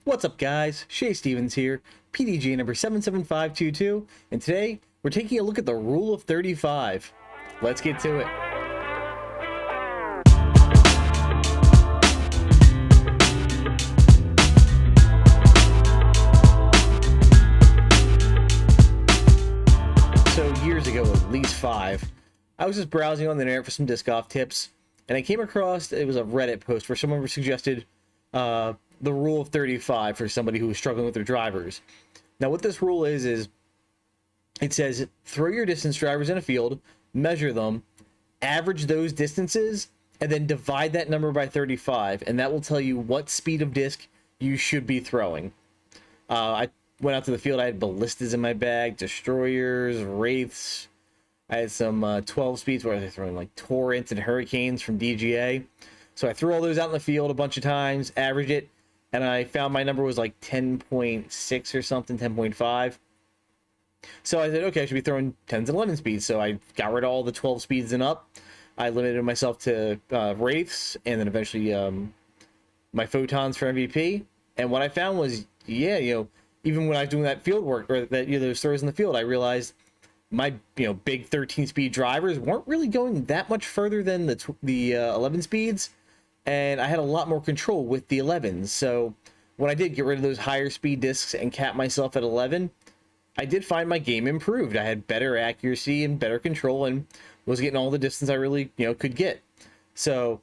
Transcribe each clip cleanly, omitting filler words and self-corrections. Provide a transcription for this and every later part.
What's up, guys? Shay Stevens here, PDG number 77522, and today we're taking a look at the Rule of 35. Let's get to it. So years ago, at least 5, I was just browsing on the internet for some disc golf tips, and I came across, it was a Reddit post where someone suggested the Rule of 35 for somebody who was struggling with their drivers. Now, what this rule is it says throw your distance drivers in a field, measure them, average those distances, and then divide that number by 35, and that will tell you what speed of disc you should be throwing. I went out to the field. I had ballistas in my bag, destroyers, wraiths. I had some 12 speeds where I was throwing like torrents and hurricanes from DGA. So I threw all those out in the field a bunch of times, averaged it, and I found my number was like 10.6 or something, 10.5. So I said, okay, I should be throwing 10s and 11 speeds. So I got rid of all the 12 speeds and up. I limited myself to wraiths and then eventually my photons for MVP. And what I found was, yeah, even when I was doing that field work or that those throws in the field, I realized my big 13 speed drivers weren't really going that much further than the 11 speeds, and I had a lot more control with the 11s. So when I did get rid of those higher speed discs and cap myself at 11, I did find my game improved. I had better accuracy and better control and was getting all the distance I really could get. So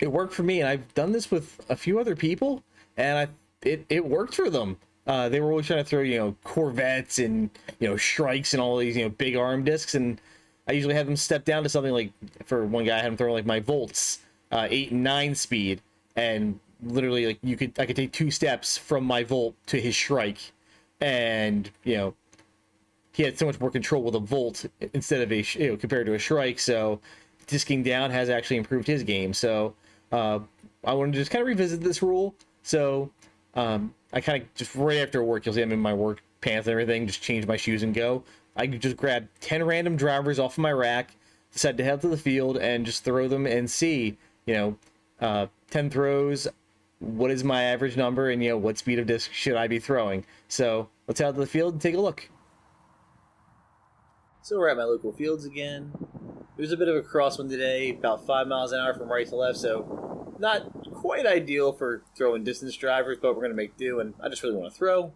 it worked for me, and I've done this with a few other people, and it worked for them. They were always trying to throw, Corvettes and, Shrikes and all these, big arm discs. And I usually have them step down to something like, for one guy, I had him throw like my Volts, 8 and 9 speed. And literally, like, I could take 2 steps from my Volt to his Shrike. And, he had so much more control with a Volt instead of a, compared to a Shrike. So disking down has actually improved his game. So I wanted to just kind of revisit this rule. So, I kind of just right after work, you'll see I'm in my work pants and everything, just change my shoes and go. I could just grab 10 random drivers off of my rack, decide to head to the field and just throw them and see, 10 throws, what is my average number, and what speed of disc should I be throwing. So let's head out to the field and take a look. So we're at my local fields again. It was a bit of a crosswind today, about 5 miles an hour from right to left, so not quite ideal for throwing distance drivers, but we're going to make do, and I just really want to throw.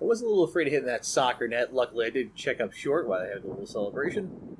I was a little afraid of hitting that soccer net. Luckily, I did check up short while I had a little celebration.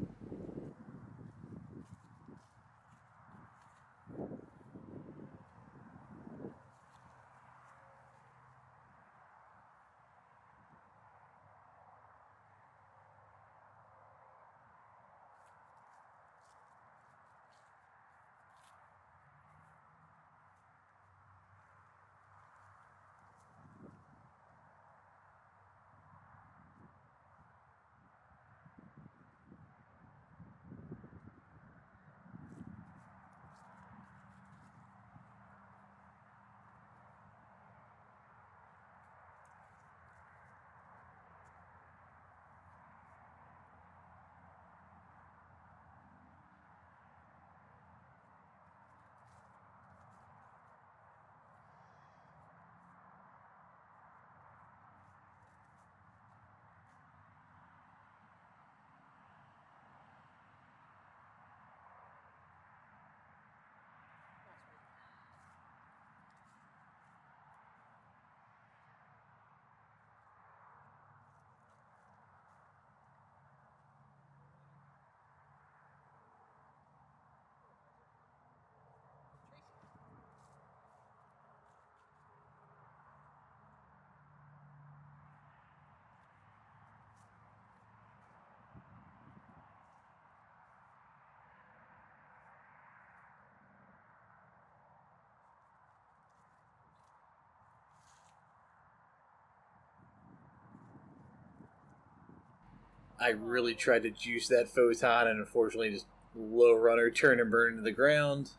I really tried to juice that photon and unfortunately just low runner, turn and burn into the ground.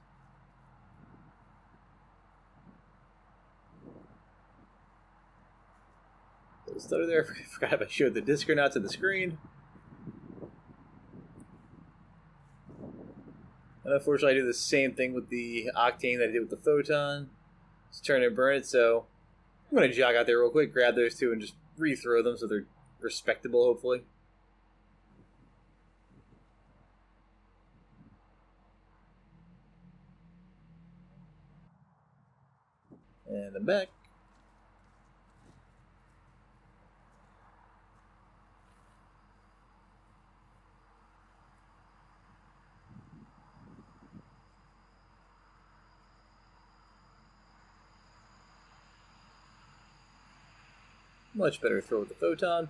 Stutter there. I forgot if I showed the disc or not to the screen. And unfortunately, I do the same thing with the Octane that I did with the Photon. Just turn and burn it. So I'm going to jog out there real quick, grab those two, and just rethrow them so they're respectable, hopefully. And I'm back. Much better throw with the Photon.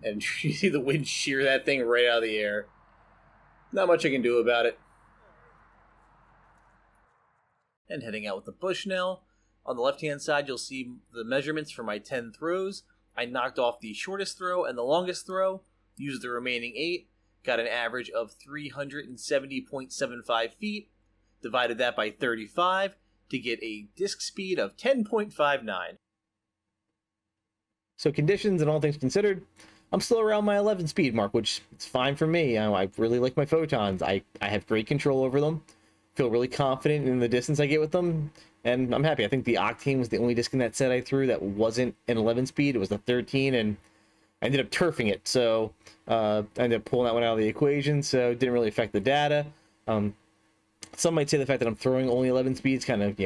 And you see the wind shear that thing right out of the air. Not much I can do about it. And heading out with the Bushnell. On the left-hand side, you'll see the measurements for my 10 throws. I knocked off the shortest throw and the longest throw, used the remaining 8, got an average of 370.75 feet, divided that by 35 to get a disc speed of 10.59. So conditions and all things considered, I'm still around my 11 speed mark, which is fine for me. I really like my photons. I have great control over them. Feel really confident in the distance I get with them, and I'm happy. I think the Octane was the only disc in that set I threw that wasn't an 11 speed. It was a 13, and I ended up turfing it, so I ended up pulling that one out of the equation, so it didn't really affect the data. Some might say the fact that I'm throwing only 11 speeds kind of,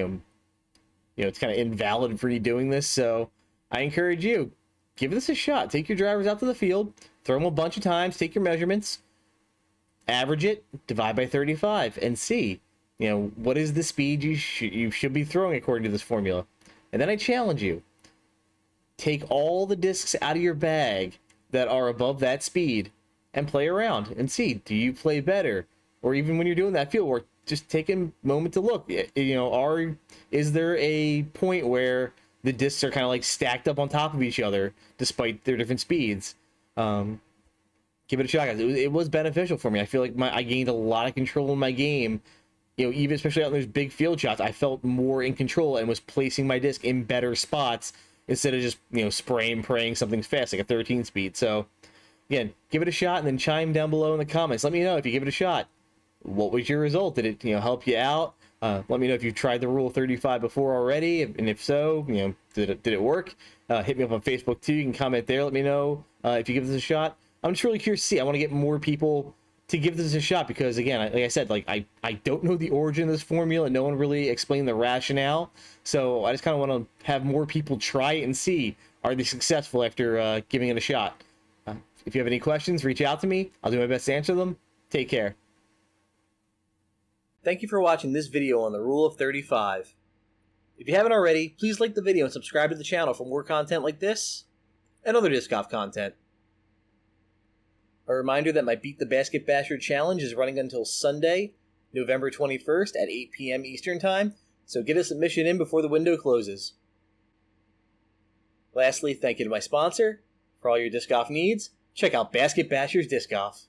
it's kind of invalid for me doing this, so I encourage you, give this a shot. Take your drivers out to the field, throw them a bunch of times, take your measurements, average it, divide by 35, and see, what is the speed you should be throwing according to this formula. And then I challenge you, take all the discs out of your bag that are above that speed and play around and see, do you play better? Or even when you're doing that field work, just take a moment to look, is there a point where the discs are kind of like stacked up on top of each other despite their different speeds? Give it a shot, guys. It was beneficial for me. I feel like I gained a lot of control in my game. Even especially out in those big field shots, I felt more in control and was placing my disc in better spots instead of just, spraying and praying something's fast, like a 13 speed. So, again, give it a shot and then chime down below in the comments. Let me know if you give it a shot. What was your result? Did it, help you out? Let me know if you've tried the Rule 35 before already, and if so, did it work? Hit me up on Facebook too. You can comment there. Let me know if you give this a shot. I'm just really curious to see. I want to get more people to give this a shot because, again, like I said, I don't know the origin of this formula. No one really explained the rationale. So I just kind of want to have more people try it and see, are they successful after giving it a shot. If you have any questions, reach out to me. I'll do my best to answer them. Take care. Thank you for watching this video on the Rule of 35. If you haven't already, please like the video and subscribe to the channel for more content like this and other disc golf content. A reminder that my Beat the Basket Basher challenge is running until Sunday, November 21st at 8 p.m. Eastern Time, so get a submission in before the window closes. Lastly, thank you to my sponsor. For all your disc golf needs, check out Basket Bashers Disc Golf.